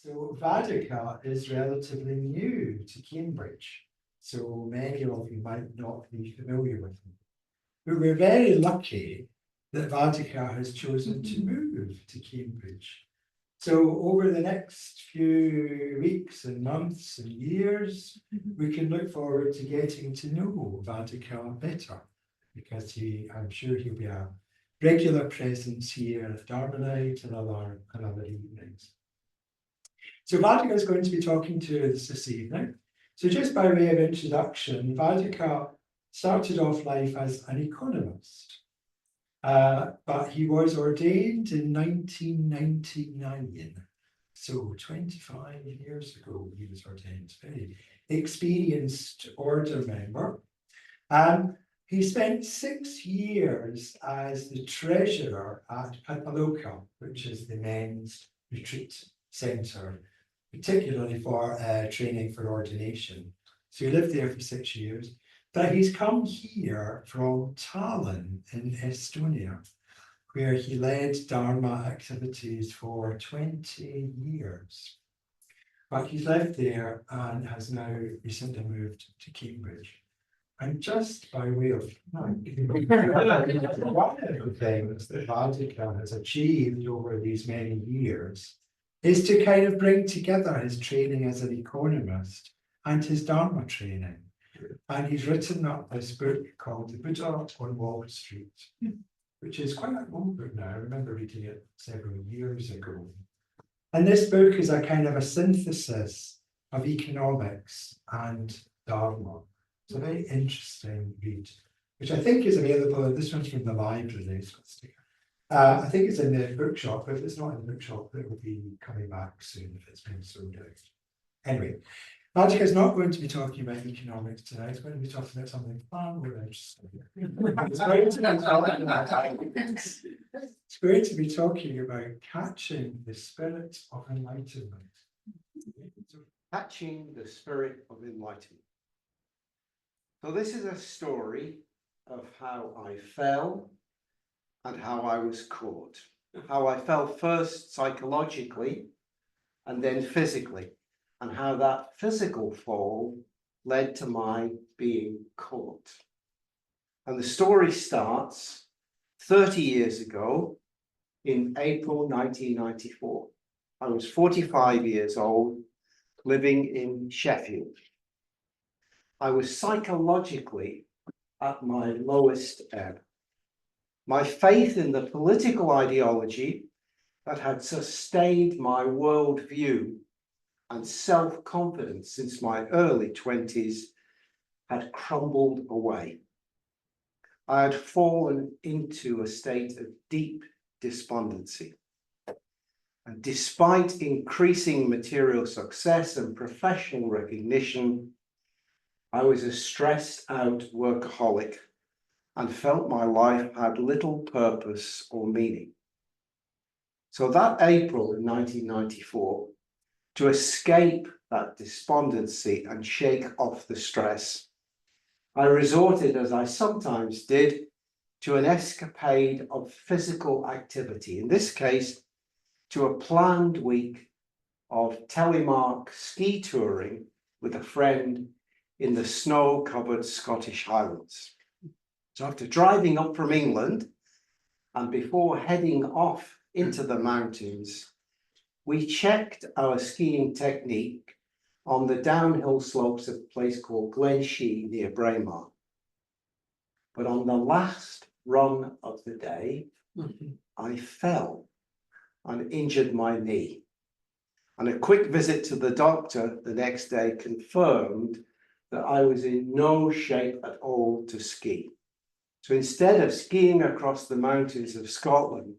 So Vaddhaka is relatively new to Cambridge. So many of you might not be familiar with him. But we're very lucky that Vaddhaka has chosen to move to Cambridge. So over the next few weeks and months and years, we can look forward to getting to know Vaddhaka better, because I'm sure he'll be a regular presence here at Dharma night and other evenings. So Vaddhaka is going to be talking to us this evening. So just by way of introduction, Vaddhaka started off life as an economist, but he was ordained in 1999. So 25 years ago, he was ordained, very experienced order member. He spent 6 years as the treasurer at Pataloka, which is the men's retreat centre, particularly for training for ordination. So he lived there for 6 years. But he's come here from Tallinn in Estonia, where he led Dharma activities for 20 years. But he's left there and has now recently moved to Cambridge. And just by way of one of the things that Vaddhaka has achieved over these many years is to kind of bring together his training as an economist and his Dharma training. And he's written up this book called The Buddha on Wall Street, which is quite an old book now. I remember reading it several years ago. And this book is a kind of a synthesis of economics and Dharma. It's a very interesting read, which I think is available. This one's from the library. So I think it's in the bookshop. If it's not in the bookshop, it will be coming back soon if it's been sold out. Anyway, Vaddhaka is not going to be talking about economics tonight. It's going to be talking about something far more interesting. It's going to be talking about catching the spirit of enlightenment. Catching the spirit of enlightenment. So this is a story of how I fell and how I was caught. How I fell first psychologically and then physically, and how that physical fall led to my being caught. And the story starts 30 years ago in April 1994. I was 45 years old, living in Sheffield. I was psychologically at my lowest ebb. My faith in the political ideology that had sustained my worldview and self-confidence since my early 20s had crumbled away. I had fallen into a state of deep despondency. And despite increasing material success and professional recognition, I was a stressed out workaholic and felt my life had little purpose or meaning. So that April in 1994, to escape that despondency and shake off the stress, I resorted, as I sometimes did, to an escapade of physical activity. In this case, to a planned week of telemark ski touring with a friend in the snow-covered Scottish Highlands. So after driving up from England and before heading off into the mountains, we checked our skiing technique on the downhill slopes of a place called Glenshee near Braemar. But on the last run of the day, I fell and injured my knee. And a quick visit to the doctor the next day confirmed that I was in no shape at all to ski. So instead of skiing across the mountains of Scotland,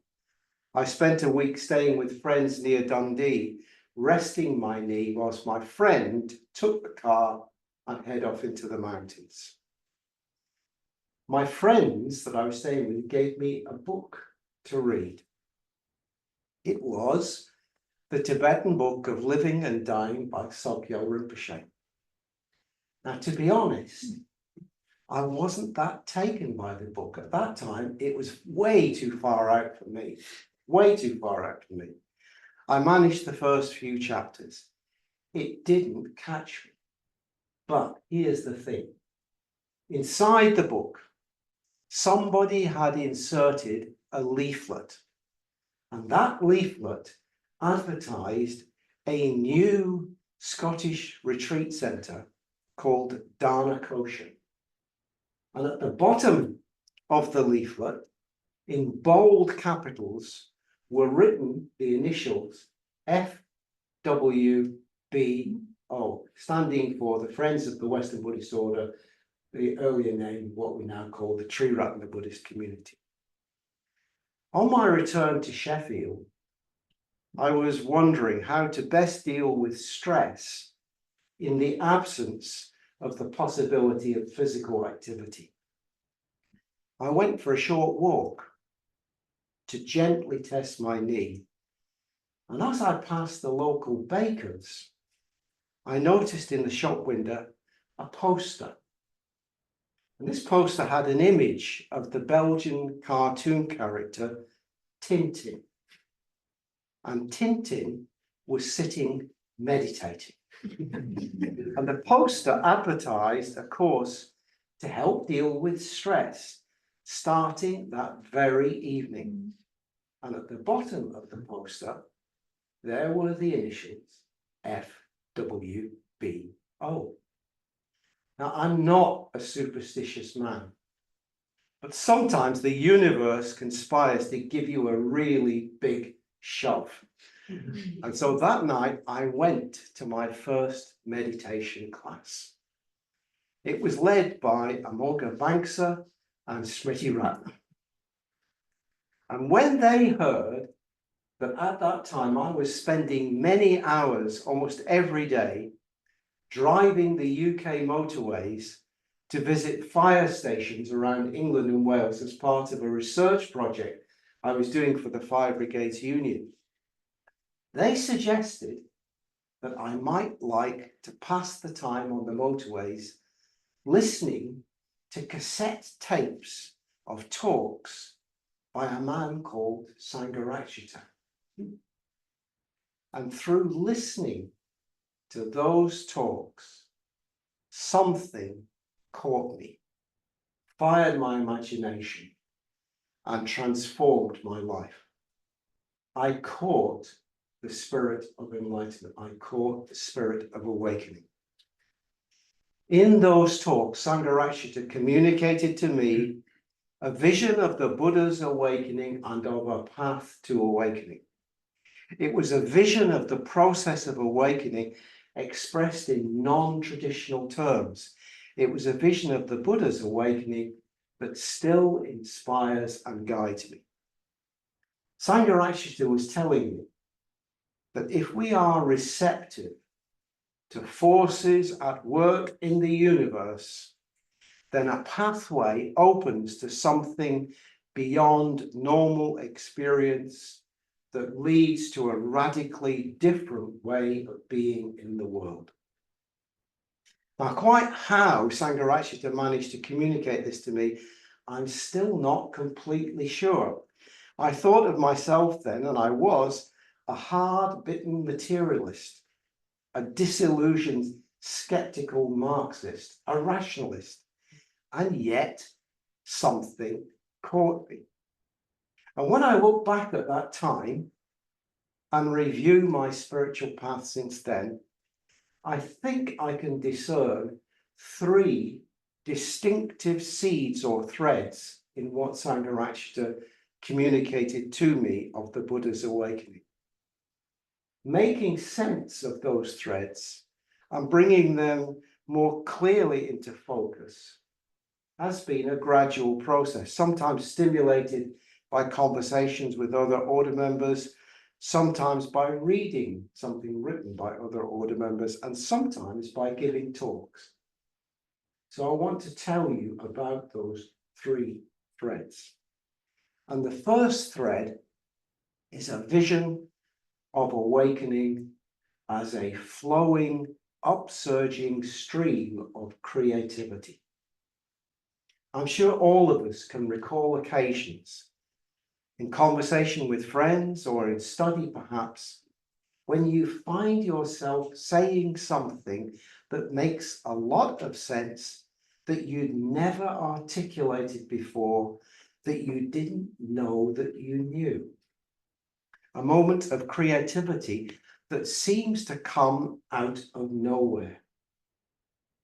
I spent a week staying with friends near Dundee, resting my knee whilst my friend took the car and head off into the mountains. My friends that I was staying with gave me a book to read. It was the Tibetan Book of Living and Dying by Sogyal Rinpoche. Now, to be honest, I wasn't that taken by the book. At that time, it was way too far out for me, way too far out for me. I managed the first few chapters. It didn't catch me. But here's the thing. Inside the book, somebody had inserted a leaflet, and that leaflet advertised a new Scottish retreat centre called Dharma. And at the bottom of the leaflet, in bold capitals, were written the initials FWBO, standing for the Friends of the Western Buddhist Order, the earlier name, what we now call the Tree Ratna Buddhist Community. On my return to Sheffield, I was wondering how to best deal with stress in the absence of the possibility of physical activity. I went for a short walk to gently test my knee, and as I passed the local baker's, I noticed in the shop window a poster. And this poster had an image of the Belgian cartoon character Tintin. And Tintin was sitting meditating. And the poster advertised a course to help deal with stress starting that very evening. And at the bottom of the poster, there were the initials FWBO. Now, I'm not a superstitious man, but sometimes the universe conspires to give you a really big shove. And so that night, I went to my first meditation class. It was led by Amoga Banksa and Smriti Ratna. And when they heard that at that time I was spending many hours, almost every day, driving the UK motorways to visit fire stations around England and Wales as part of a research project I was doing for the Fire Brigades Union, they suggested that I might like to pass the time on the motorways listening to cassette tapes of talks by a man called Sangharakshita. And through listening to those talks, something caught me, fired my imagination, and transformed my life. I caught the spirit of enlightenment. I caught the spirit of awakening. In those talks, Sangharakshita communicated to me a vision of the Buddha's awakening and of a path to awakening. It was a vision of the process of awakening expressed in non-traditional terms. It was a vision of the Buddha's awakening that still inspires and guides me. Sangharakshita was telling me that if we are receptive to forces at work in the universe, then a pathway opens to something beyond normal experience that leads to a radically different way of being in the world. Now, quite how Sangharakshita managed to communicate this to me, I'm still not completely sure. I thought of myself then, and I was a hard-bitten materialist, a disillusioned, sceptical Marxist, a rationalist, and yet something caught me. And when I look back at that time and review my spiritual path since then, I think I can discern three distinctive seeds or threads in what Sangharakshita communicated to me of the Buddha's awakening. Making sense of those threads and bringing them more clearly into focus has been a gradual process, sometimes stimulated by conversations with other order members, sometimes by reading something written by other order members, and sometimes by giving talks. So I want to tell you about those three threads. And the first thread is a vision of awakening as a flowing, upsurging stream of creativity. I'm sure all of us can recall occasions in conversation with friends or in study perhaps, when you find yourself saying something that makes a lot of sense that you'd never articulated before, that you didn't know that you knew. A moment of creativity that seems to come out of nowhere.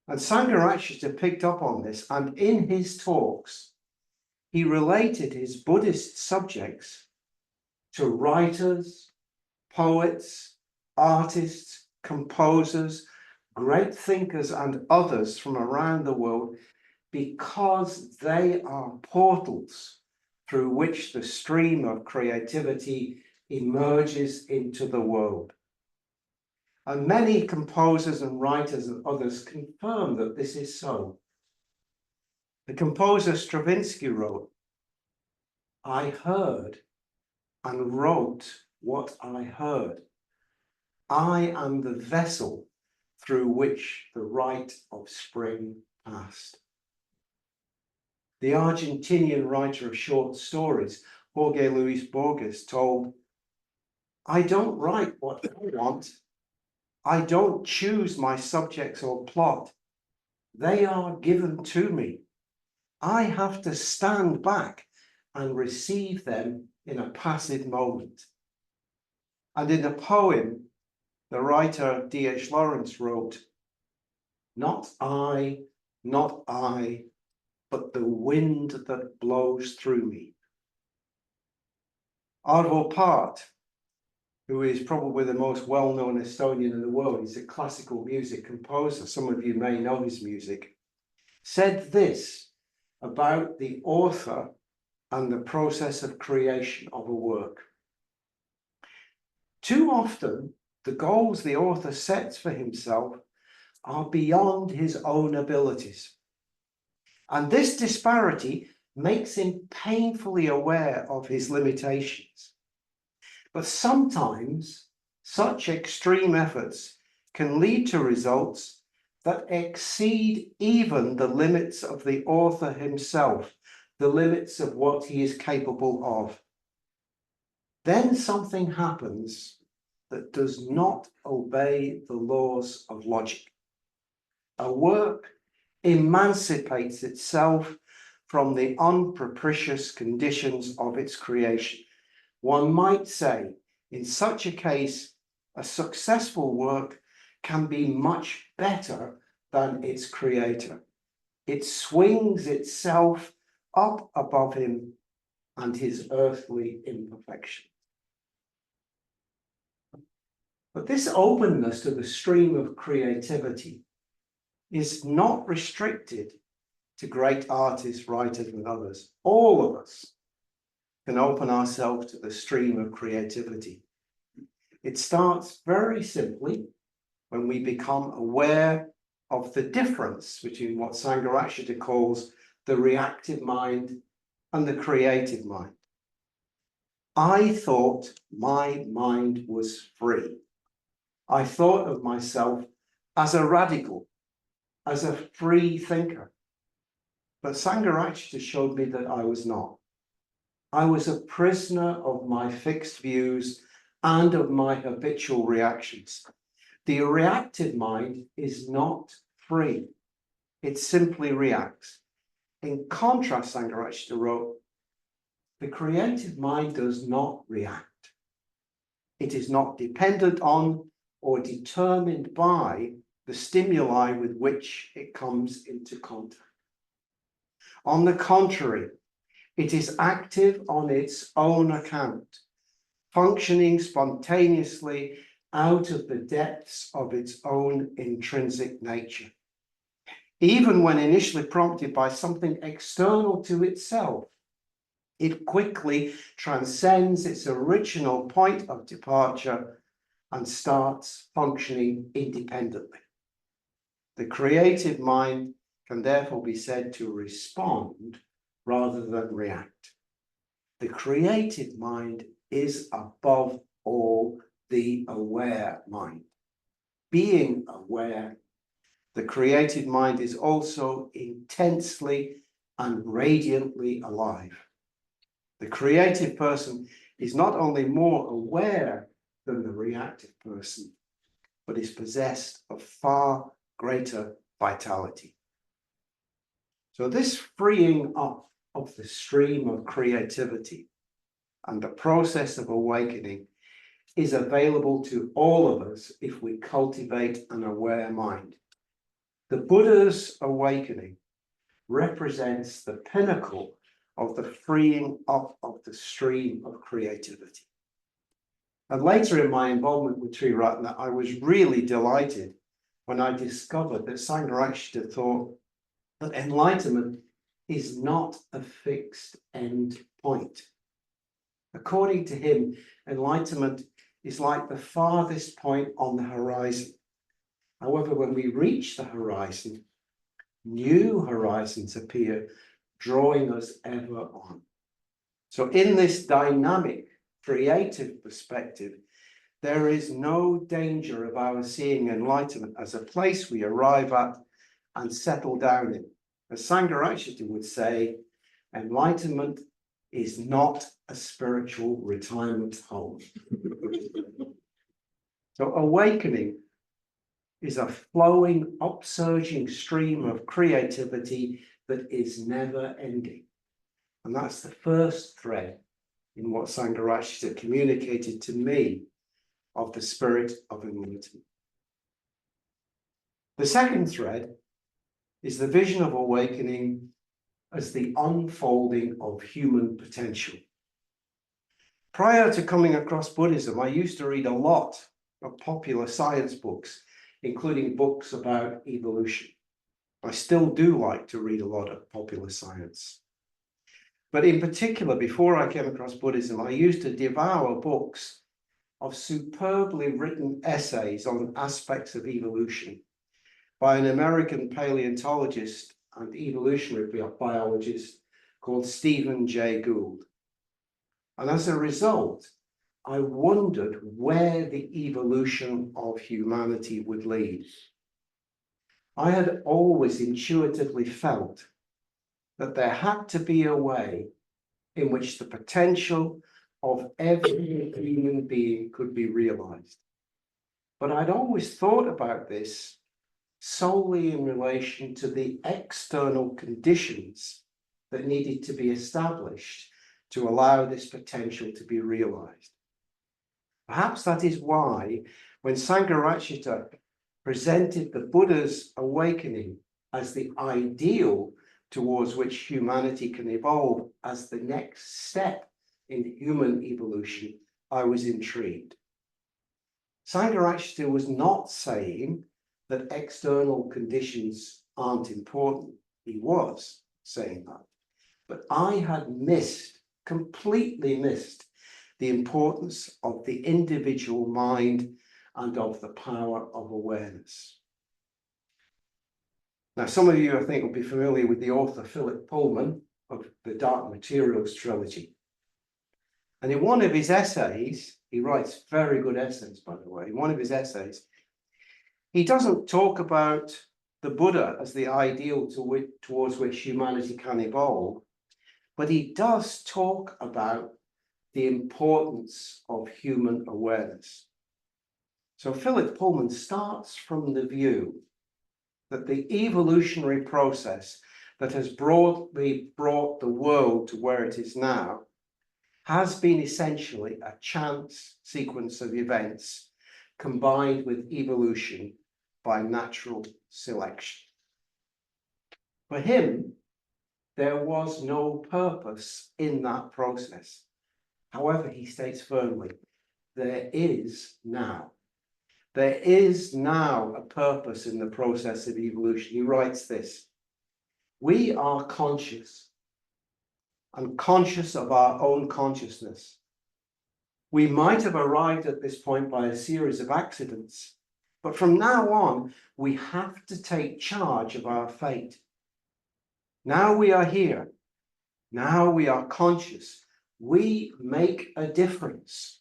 And Sangharakshita picked up on this, and in his talks, he related his Buddhist subjects to writers, poets, artists, composers, great thinkers, and others from around the world, because they are portals through which the stream of creativity emerges into the world. And many composers and writers and others confirm that this is so. The composer Stravinsky wrote, "I heard and wrote what I heard. I am the vessel through which the rite of spring passed." The Argentinian writer of short stories, Jorge Luis Borges, told, "I don't write what I want. I don't choose my subjects or plot. They are given to me. I have to stand back and receive them in a passive moment." And in a poem, the writer D.H. Lawrence wrote, not I, but the wind that blows through me." Arvo Pärt, who is probably the most well-known Estonian in the world, he's a classical music composer, some of you may know his music, said this about the author and the process of creation of a work. "Too often, the goals the author sets for himself are beyond his own abilities. And this disparity makes him painfully aware of his limitations. But sometimes such extreme efforts can lead to results that exceed even the limits of the author himself, the limits of what he is capable of. Then something happens that does not obey the laws of logic. A work emancipates itself from the unpropitious conditions of its creation. One might say, in such a case, a successful work can be much better than its creator. It swings itself up above him and his earthly imperfection." But this openness to the stream of creativity is not restricted to great artists, writers, and others. All of us can open ourselves to the stream of creativity. It starts very simply when we become aware of the difference between what Sangharakshita calls the reactive mind and the creative mind. I thought my mind was free. I thought of myself as a radical, as a free thinker. But Sangharakshita showed me that I was not. I was a prisoner of my fixed views and of my habitual reactions. The reactive mind is not free. It simply reacts. In contrast, Sangharakshita wrote, the creative mind does not react. It is not dependent on or determined by the stimuli with which it comes into contact. On the contrary, it is active on its own account, functioning spontaneously out of the depths of its own intrinsic nature. Even when initially prompted by something external to itself, it quickly transcends its original point of departure and starts functioning independently. The creative mind can therefore be said to respond rather than react. The creative mind is above all the aware mind. Being aware, the creative mind is also intensely and radiantly alive. The creative person is not only more aware than the reactive person, but is possessed of far greater vitality. So this freeing up of the stream of creativity and the process of awakening is available to all of us if we cultivate an aware mind. The Buddha's awakening represents the pinnacle of the freeing up of the stream of creativity. And later in my involvement with Triratna, I was really delighted when I discovered that Sangharakshita thought that enlightenment is not a fixed end point. According to him, enlightenment is like the farthest point on the horizon. However, when we reach the horizon, new horizons appear, drawing us ever on. So in this dynamic, creative perspective, there is no danger of our seeing enlightenment as a place we arrive at and settle down in. As Sangharakshita would say, enlightenment is not a spiritual retirement home. So awakening is a flowing, upsurging stream of creativity that is never ending. And that's the first thread in what Sangharakshita communicated to me of the spirit of enlightenment. The second thread is the vision of awakening as the unfolding of human potential. Prior to coming across Buddhism, I used to read a lot of popular science books, including books about evolution. I still do like to read a lot of popular science. But in particular, before I came across Buddhism, I used to devour books of superbly written essays on aspects of evolution by an American paleontologist and evolutionary biologist called Stephen Jay Gould. And as a result, I wondered where the evolution of humanity would lead. I had always intuitively felt that there had to be a way in which the potential of every human being could be realized. But I'd always thought about this solely in relation to the external conditions that needed to be established to allow this potential to be realized. Perhaps that is why, when Sangharakshita presented the Buddha's awakening as the ideal towards which humanity can evolve as the next step in human evolution, I was intrigued. Sangharakshita was not saying that external conditions aren't important. He was saying that. But I had completely missed the importance of the individual mind and of the power of awareness. Now, some of you, I think, will be familiar with the author Philip Pullman of the Dark Materials trilogy. And in one of his essays, he writes very good essays, by the way. In one of his essays, he doesn't talk about the Buddha as the ideal towards which humanity can evolve, but he does talk about the importance of human awareness. So Philip Pullman starts from the view that the evolutionary process that has brought the world to where it is now has been essentially a chance sequence of events combined with evolution by natural selection. For him, there was no purpose in that process. However, he states firmly, there is now. There is now a purpose in the process of evolution. He writes this: we are conscious and conscious of our own consciousness. We might have arrived at this point by a series of accidents, but from now on, we have to take charge of our fate. Now we are here. Now we are conscious. We make a difference.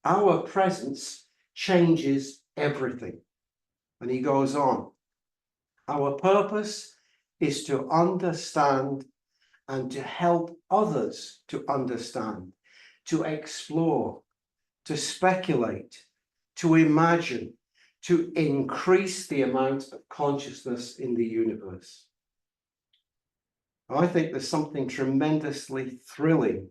Our presence changes everything. And he goes on. Our purpose is to understand and to help others to understand, to explore, to speculate, to imagine, to increase the amount of consciousness in the universe. I think there's something tremendously thrilling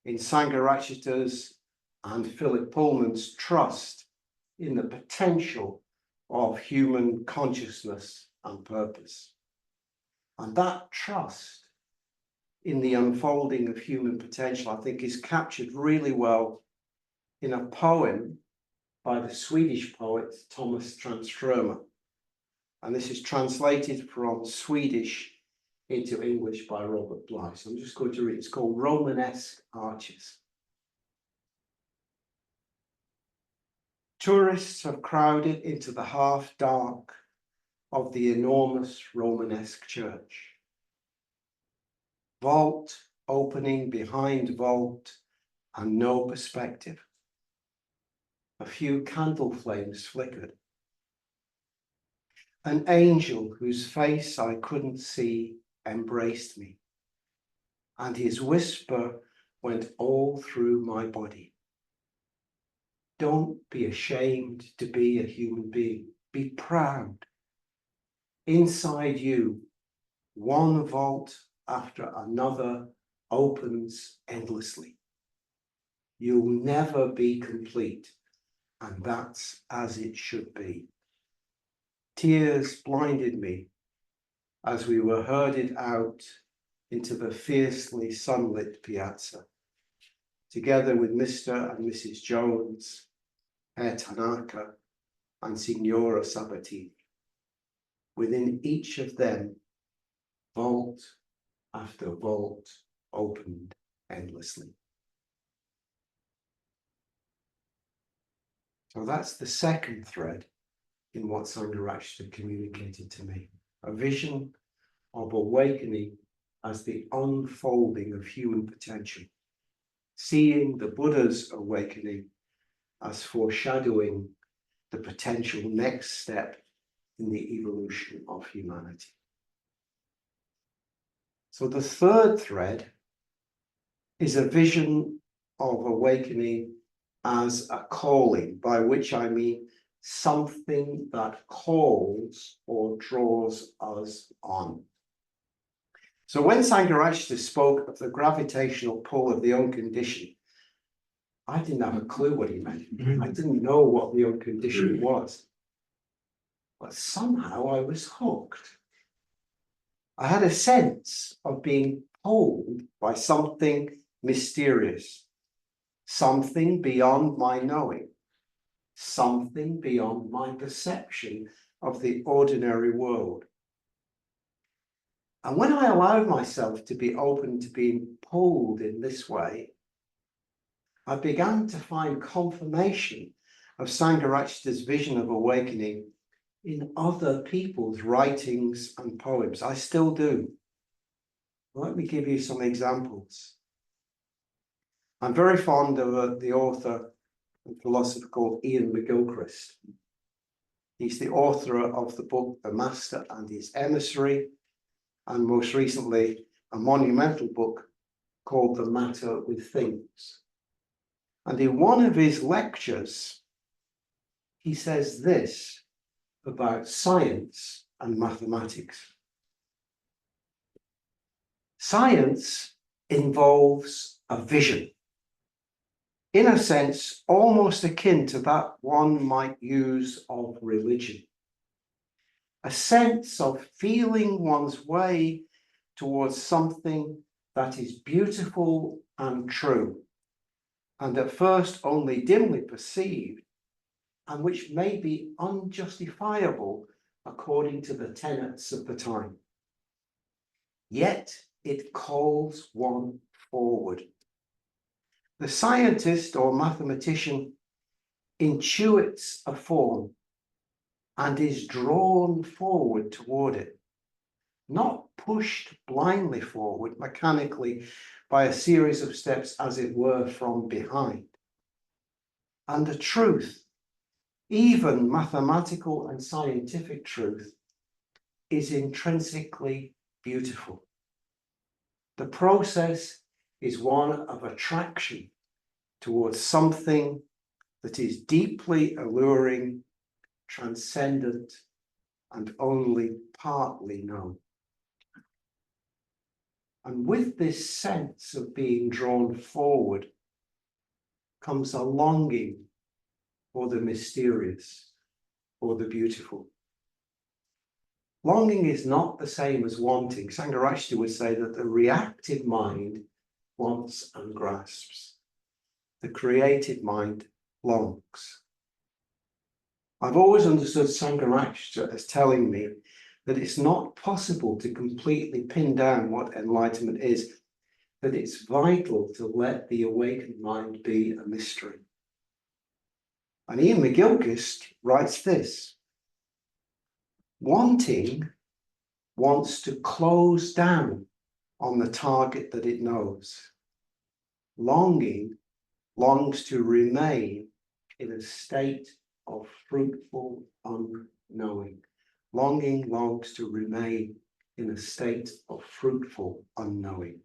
in Sangharakshita's and Philip Pullman's trust in the potential of human consciousness and purpose. And that trust in the unfolding of human potential, I think, is captured really well in a poem by the Swedish poet Thomas Tranströmer. And this is translated from Swedish into English by Robert Bly. So I'm just going to read. It's called Romanesque Arches. Tourists have crowded into the half-dark of the enormous Romanesque church. Vault opening behind vault and no perspective. A few candle flames flickered. An angel whose face I couldn't see embraced me, and his whisper went all through my body. Don't be ashamed to be a human being. Be proud. Inside you, one vault after another opens endlessly. You'll never be complete, and that's as it should be. Tears blinded me as we were herded out into the fiercely sunlit piazza, together with Mr. and Mrs. Jones, Herr Tanaka, and Signora Sabatini. Within each of them, vault after vault opened endlessly. So that's the second thread in what Sangharakshita communicated to me, a vision of awakening as the unfolding of human potential, seeing the Buddha's awakening as foreshadowing the potential next step in the evolution of humanity. So the third thread is a vision of awakening as a calling, by which I mean something that calls or draws us on. So when Sangharakshita spoke of the gravitational pull of the unconditioned, I didn't have a clue what he meant. I didn't know what the unconditioned was. But somehow I was hooked. I had a sense of being pulled by something mysterious, something beyond my knowing, something beyond my perception of the ordinary world. And when I allowed myself to be open to being pulled in this way, I began to find confirmation of Sangharakshita's vision of awakening in other people's writings and poems. I still do. Let me give you some examples. I'm very fond of the author and philosopher called Ian McGilchrist. He's the author of the book The Master and His Emissary, and most recently a monumental book called The Matter with Things. And in one of his lectures, he says this about science and mathematics. Science involves a vision, in a sense, almost akin to that one might use of religion. A sense of feeling one's way towards something that is beautiful and true, and at first only dimly perceived, and which may be unjustifiable according to the tenets of the time. Yet it calls one forward. The scientist or mathematician intuits a form and is drawn forward toward it, not pushed blindly forward mechanically by a series of steps, as it were, from behind. And the truth, even mathematical and scientific truth, is intrinsically beautiful. The process is one of attraction towards something that is deeply alluring, transcendent, and only partly known. And with this sense of being drawn forward comes a longing for the mysterious or the beautiful. Longing is not the same as wanting. Sangharakshita would say that the reactive mind wants and grasps. The creative mind longs. I've always understood Sangharakshita as telling me that it's not possible to completely pin down what enlightenment is, that it's vital to let the awakened mind be a mystery. And Ian McGilchrist writes this: wanting wants to close down on the target that it knows. Longing longs to remain in a state of fruitful unknowing. Longing longs to remain in a state of fruitful unknowing.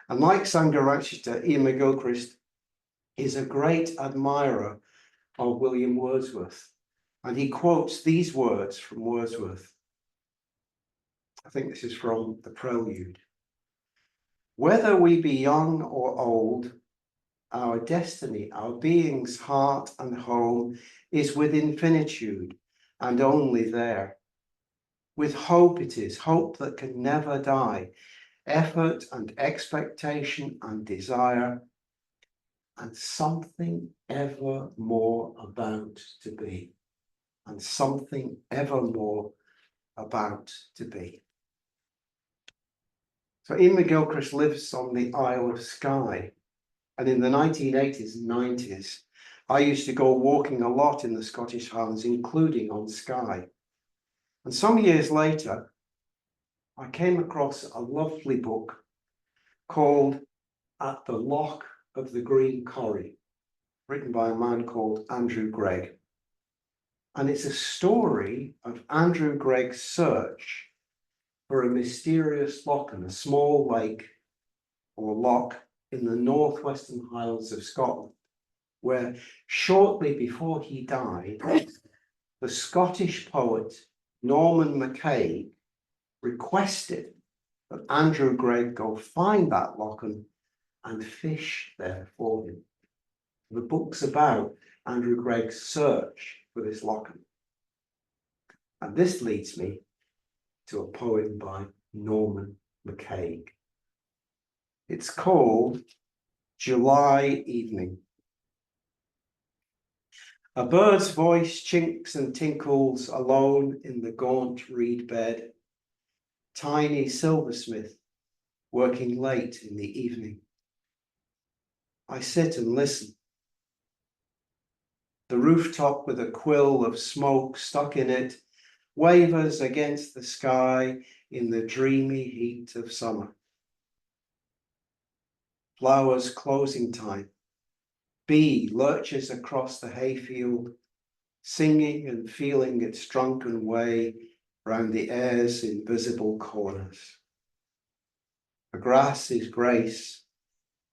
And like Sangharakshita, Ian McGilchrist is a great admirer of William Wordsworth. And he quotes these words from Wordsworth. I think this is from the Prelude. Whether we be young or old, our destiny, our being's heart and home is with infinitude and only there. With hope it is, hope that can never die, effort and expectation and desire, and something ever more about to be, and something ever more about to be. So Ian McGilchrist lives on the Isle of Skye, and in the 1980s and 90s, I used to go walking a lot in the Scottish Highlands, including on Skye. And some years later, I came across a lovely book called At the Loch of the Green Corrie, written by a man called Andrew Gregg. And it's a story of Andrew Gregg's search for a mysterious loch, a small lake or loch in the northwestern Highlands of Scotland, where shortly before he died, the Scottish poet Norman MacCaig requested that Andrew Gregg go find that loch and fish there for him. The book's about Andrew Gregg's search for this loch. And this leads me to a poem by Norman MacCaig. It's called July Evening. A bird's voice chinks and tinkles alone in the gaunt reed bed. Tiny silversmith working late in the evening. I sit and listen. The rooftop with a quill of smoke stuck in it wavers against the sky in the dreamy heat of summer. Flowers closing time. Bee lurches across the hayfield, singing and feeling its drunken way round the air's invisible corners. The grass is grace,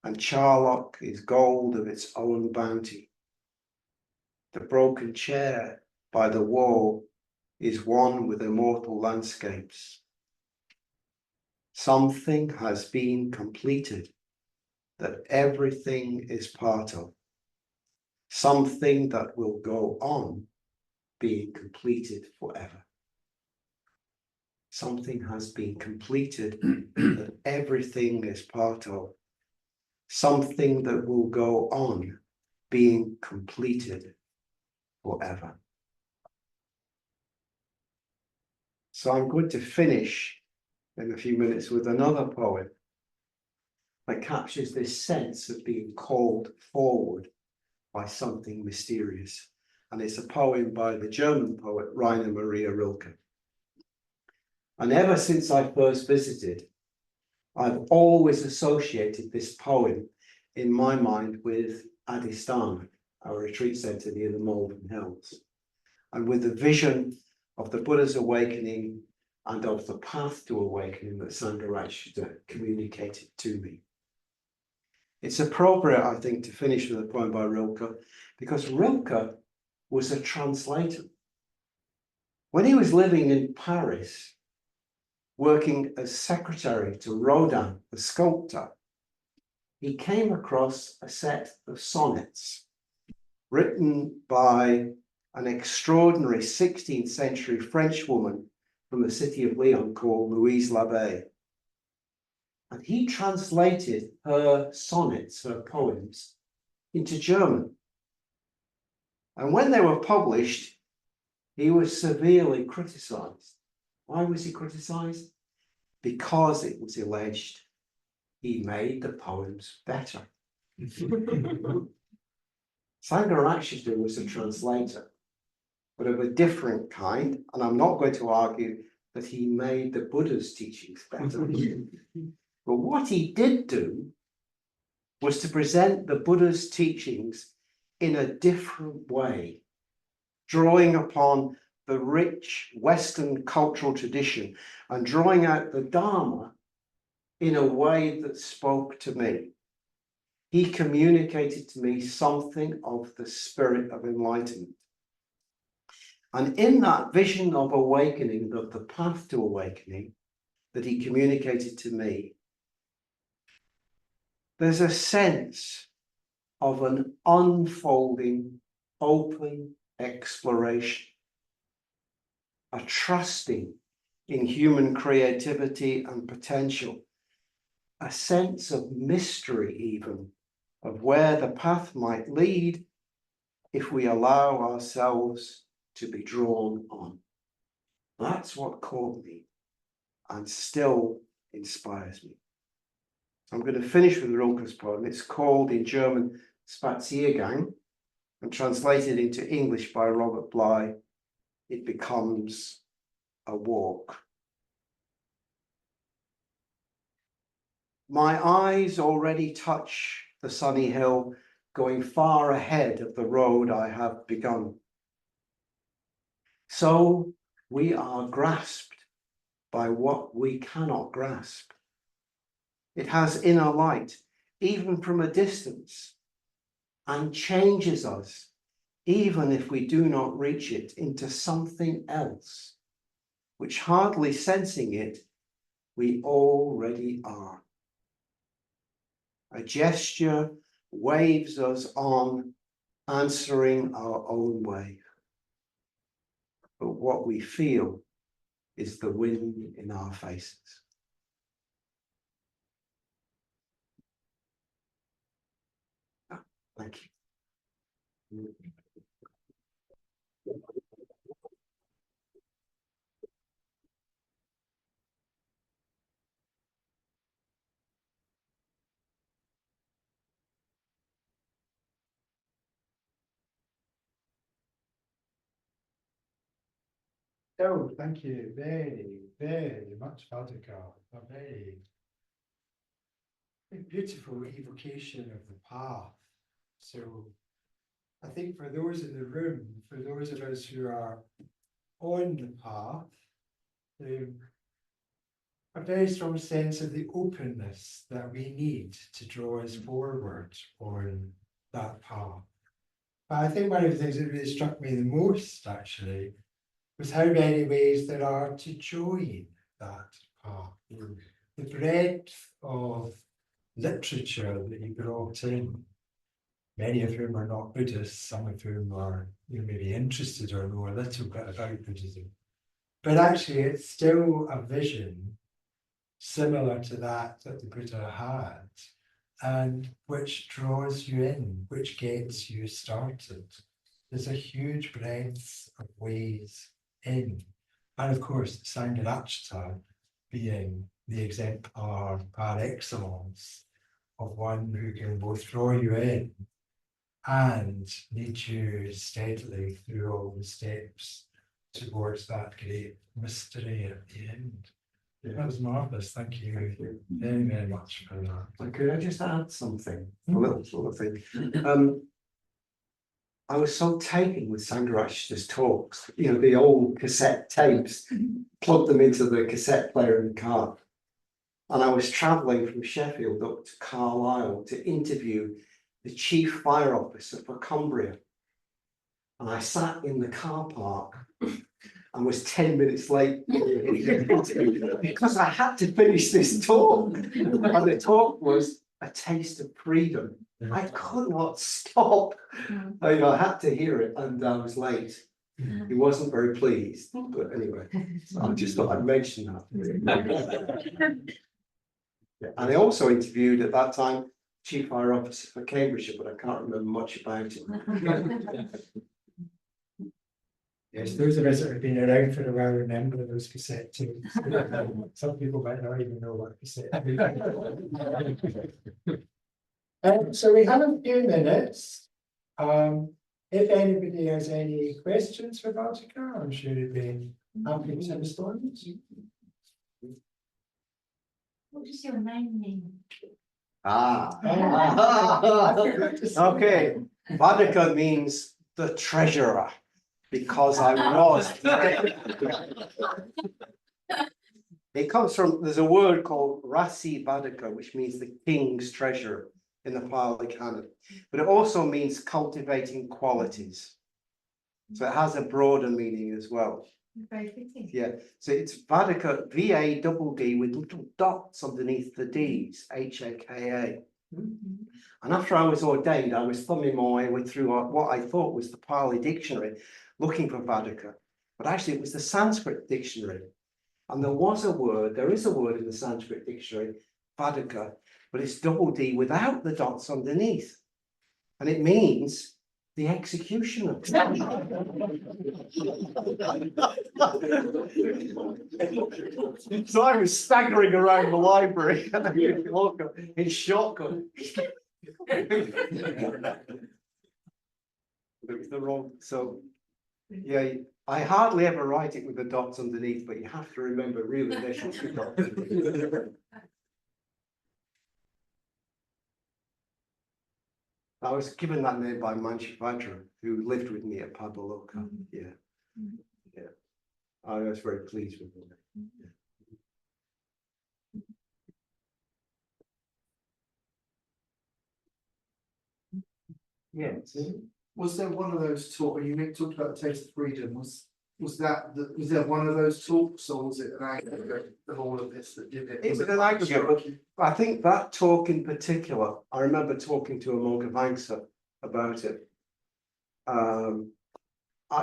and charlock is gold of its own bounty. The broken chair by the wall is one with immortal landscapes. Something has been completed that everything is part of. Something that will go on being completed forever. Something has been completed that everything is part of. Something that will go on being completed forever. So I'm going to finish in a few minutes with another poem that captures this sense of being called forward by something mysterious. And it's a poem by the German poet Rainer Maria Rilke. And ever since I first visited, I've always associated this poem in my mind with Adhisthana, our retreat center near the Malvern Hills, and with the vision of the Buddha's awakening and of the path to awakening that Sangharakshita communicated to me. It's appropriate, I think, to finish with a poem by Rilke, because Rilke was a translator. When he was living in Paris, working as secretary to Rodin, the sculptor, he came across a set of sonnets written by an extraordinary 16th century French woman from the city of Lyon called Louise Labé. And he translated her sonnets, her poems, into German. And when they were published, he was severely criticized. Why was he criticized? Because it was alleged he made the poems better. Sangharakshita was a translator, but of a different kind, and I'm not going to argue that he made the Buddha's teachings better. But what he did do was to present the Buddha's teachings in a different way, drawing upon the rich Western cultural tradition and drawing out the Dharma in a way that spoke to me. He communicated to me something of the spirit of enlightenment. And in that vision of awakening, of the path to awakening that he communicated to me, there's a sense of an unfolding, open exploration, a trusting in human creativity and potential, a sense of mystery even, of where the path might lead if we allow ourselves to be drawn on. That's what caught me and still inspires me. I'm going to finish with Rilke's poem. It's called in German Spaziergang and translated into English by Robert Bly. It becomes a walk. My eyes already touch the sunny hill, going far ahead of the road I have begun. So we are grasped by what we cannot grasp. It has inner light, even from a distance, and changes us, even if we do not reach it, into something else, which hardly sensing it, we already are. A gesture waves us on, answering our own wave. But what we feel is the wind in our faces. Thank you. Oh, thank you very, very much, Vaddhaka. A very beautiful evocation of the path. So I think for those in the room, for those of us who are on the path, a very strong sense of the openness that we need to draw us forward on that path. But I think one of the things that really struck me the most, actually, was how many ways there are to join that path. The breadth of literature that you brought in, many of whom are not Buddhists, some of whom are maybe interested or know a little bit about Buddhism. But actually, it's still a vision similar to that the Buddha had, and which draws you in, which gets you started. There's a huge breadth of ways in. And of course, Sangharakshita being the exemplar par excellence of one who can both draw you in and lead you steadily through all the steps towards that great mystery at the end. Yeah. That was marvellous. Thank you very, very much for that. Could I just add something? A little sort of thing. I was so taken with Sangharakshita's talks, the old cassette tapes, plugged them into the cassette player in the car. And I was travelling from Sheffield up to Carlisle to interview the chief fire officer for Cumbria. And I sat in the car park and was 10 minutes late because I had to finish this talk. And the talk was a taste of freedom. I could not stop. I had to hear it, and I was late. He wasn't very pleased, but anyway, so I just thought I'd mention that. Yeah. And I also interviewed at that time Chief Fire Officer for Cambridgeshire, but I can't remember much about it. Yes, those of us that have been around for a while remember those cassette tapes. Some people might not even know what cassette tape is. So we have a few minutes. If anybody has any questions for Vaddhaka, I'm sure you'd be happy to respond. What is your name? Okay. Vaddhaka means the treasurer, because I was. It comes from, there's a word called Rasi Vaddhaka, which means the king's treasurer in the Pali Canon, but it also means cultivating qualities. So it has a broader meaning as well. Very fitting. Yeah, so it's Vaddhaka, V-A-D-D with little dots underneath the D's, H-A-K-A. And after I was ordained, I was thumbing my way through what I thought was the Pali dictionary, looking for Vaddhaka. But actually it was the Sanskrit dictionary. And there is a word in the Sanskrit dictionary, Vaddhaka, but it's double D without the dots underneath. And it means the executioner. So I was staggering around the library in shock. It was the wrong, so yeah, I hardly ever write it with the dots underneath, but you have to remember really there should be dots. I was given that name by Manshivajra, who lived with me at Padaloka. Yeah. Yeah. I was very pleased with it. Yes. Was there one of those talks, you talked about the taste of freedom, was there one of those talks, or was it an aggregate of all of this that did it? It was an aggregate, but I think that talk in particular, I remember talking to a monk of Angsa about it.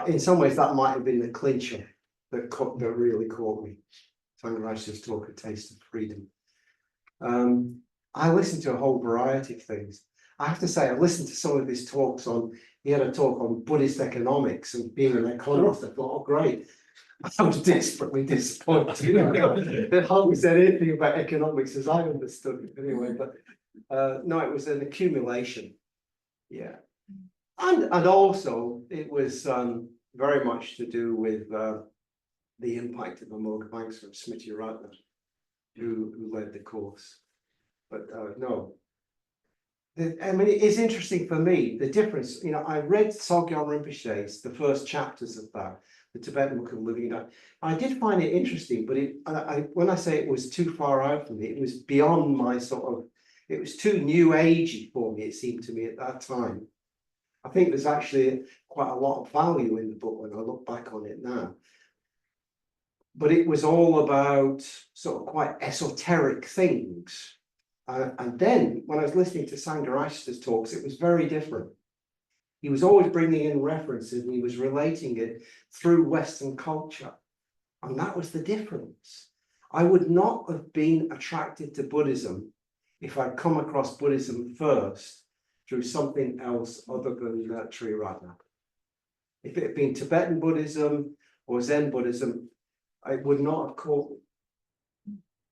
In some ways that might have been the clincher that really caught me. Sangharakshita's talk, A Taste of Freedom. I listened to a whole variety of things. I have to say, I listened to some of his talks he had a talk on Buddhist economics and being an economist. I thought, oh, great. I was desperately disappointed that Hung said anything about economics as I understood it anyway, but no, it was an accumulation. Yeah. And also it was very much to do with the impact of the monk of Angsa, Smriti Ratna, who led the course. But no. I mean, it is interesting for me, the difference, I read Sogyal Rinpoche's, the first chapters of that, the Tibetan book of living. I did find it interesting, but when I say it was too far out for me, it was beyond my it was too new agey for me, it seemed to me at that time. I think there's actually quite a lot of value in the book when I look back on it now. But it was all about sort of quite esoteric things. And then when I was listening to Sangharakshita's talks, it was very different. He was always bringing in references and he was relating it through Western culture. And that was the difference. I would not have been attracted to Buddhism if I'd come across Buddhism first through something else other than Triratna. If it had been Tibetan Buddhism or Zen Buddhism, I would not have caught me.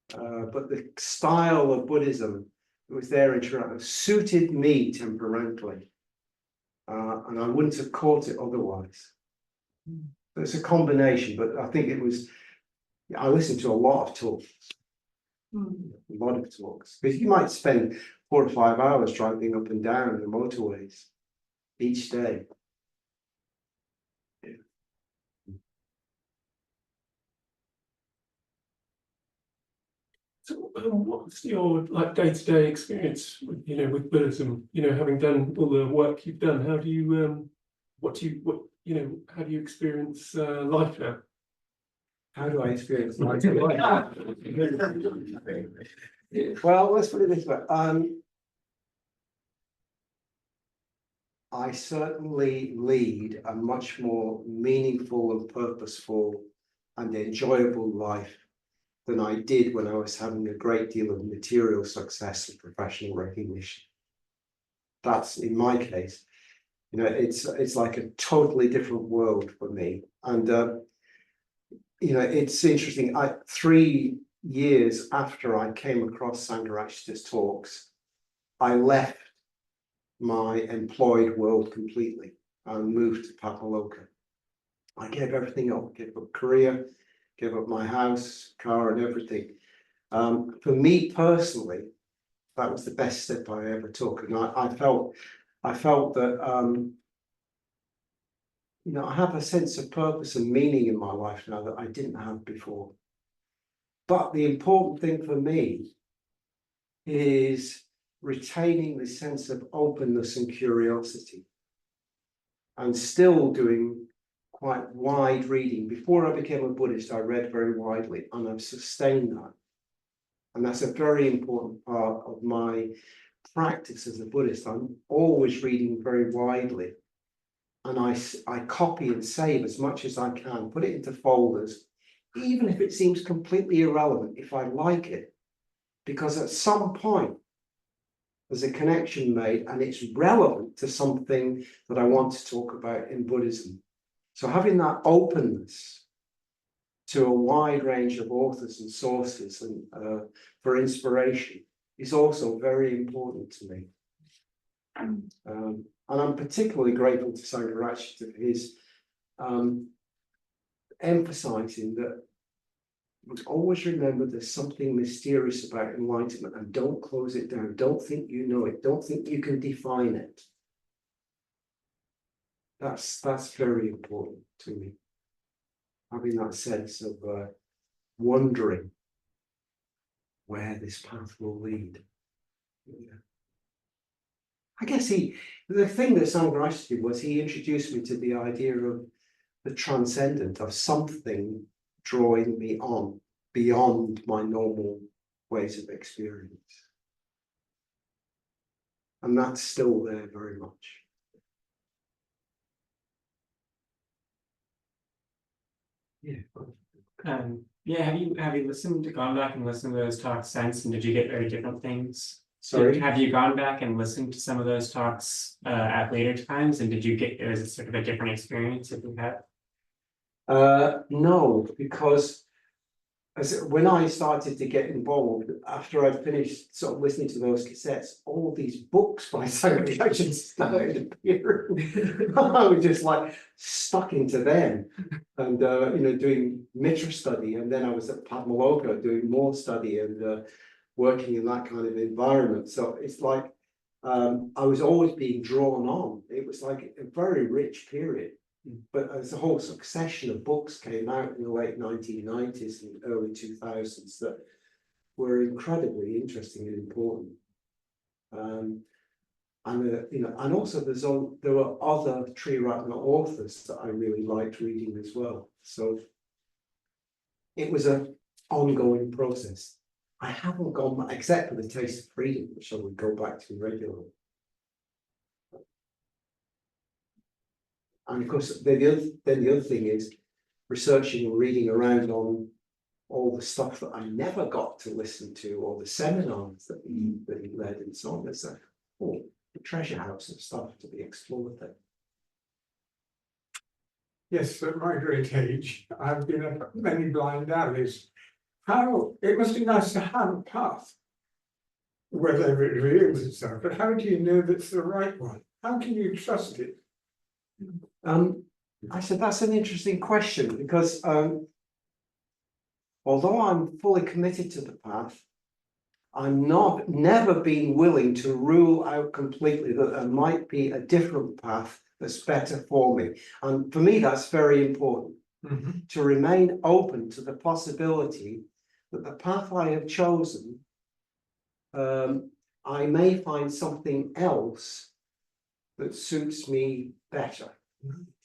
But the style of Buddhism that was there in Triratna suited me temperamentally. And I wouldn't have caught it otherwise. So it's a combination, but I think I listened to a lot of talks. A lot of talks. Because you might spend 4 or 5 hours driving up and down the motorways each day. Yeah. So what's your like day-to-day experience with, with Buddhism? Having done all the work you've done, how do you how do you experience life now? How do I experience life? Well, let's put it this way. I certainly lead a much more meaningful and purposeful and enjoyable life than I did when I was having a great deal of material success and professional recognition. That's in my case, it's like a totally different world for me. And it's interesting. 3 years after I came across Sangharakshita's talks, I left my employed world completely and moved to Papaloka. I gave everything up, gave up career, gave up my house, car, and everything. For me personally, that was the best step I ever took, and I felt that I have a sense of purpose and meaning in my life now that I didn't have before. But the important thing for me is retaining the sense of openness and curiosity, and still doing quite wide reading. Before I became a Buddhist, I read very widely, and I've sustained that. And that's a very important part of my practice as a Buddhist. I'm always reading very widely. And I copy and save as much as I can, put it into folders, even if it seems completely irrelevant, if I like it. Because at some point, there's a connection made and it's relevant to something that I want to talk about in Buddhism. So having that openness to a wide range of authors and sources and for inspiration is also very important to me. And I'm particularly grateful to Sangharakshita for his emphasizing that always remember there's something mysterious about enlightenment, and don't close it down. Don't think you know it. Don't think you can define it. That's very important to me. Having that sense of wondering where this path will lead. Yeah. I guess the thing that Sangharakshita did was he introduced me to the idea of the transcendent, of something drawing me on beyond my normal ways of experience. And that's still there very much. Yeah. Have you gone back and listened to those talks since, and did you get very different things? Sorry? Have you gone back and listened to some of those talks at later times, and was it sort of a different experience if you had? No, because when I started to get involved, after I finished sort of listening to those cassettes, all these books by Sangharakshita started appearing. I was just like stuck into them, and doing mitra study, and then I was at Padmaloka doing more study and working in that kind of environment. So it's like I was always being drawn on. It was like a very rich period. But as a whole succession of books came out in the late 1990s and early 2000s that were incredibly interesting and important. And also there were other Triratna authors that I really liked reading as well. So it was an ongoing process. I haven't gone back, except for the Taste of Freedom, which I would go back to regularly. And of course, then the other thing is researching and reading around on all the stuff that I never got to listen to, or the seminars that he led and so on. There's a treasure house of stuff to be explored there. Yes, at my great age, I've been up many blind alleys. It must be nice to have a path, whether it reveals itself, but how do you know that's the right one? How can you trust it? I said that's an interesting question, because although I'm fully committed to the path, I'm never been willing to rule out completely that there might be a different path that's better for me. And for me, that's very important, to remain open to the possibility that the path I have chosen I may find something else that suits me better.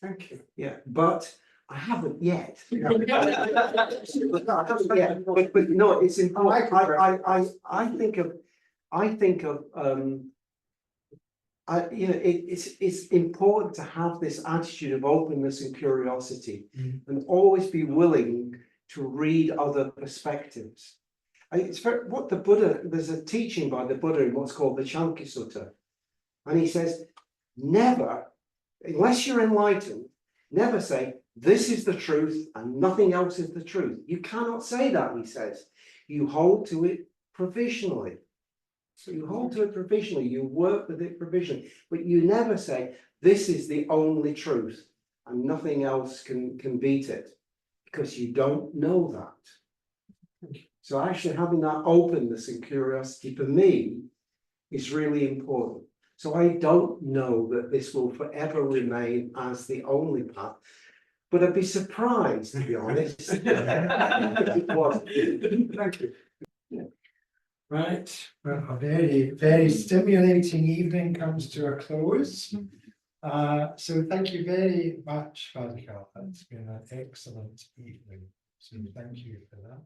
Thank you. Yeah, but I haven't yet. Yeah. Yeah, but no, it's important. I think of, it's important to have this attitude of openness and curiosity, and always be willing to read other perspectives. It's very, what the Buddha, there's a teaching by the Buddha in what's called the Chanki Sutta, and he says, never, unless you're enlightened, never say, this is the truth and nothing else is the truth. You cannot say that, he says. You hold to it provisionally. So you hold to it provisionally, you work with it provisionally, but you never say, this is the only truth and nothing else can beat it, because you don't know that. So actually having that openness and curiosity for me is really important. So I don't know that this will forever remain as the only path, but I'd be surprised, to be honest. if it was. Thank you. Right, well, a very, very stimulating evening comes to a close. So thank you very much, Vaddhaka. It's been an excellent evening. So thank you for that.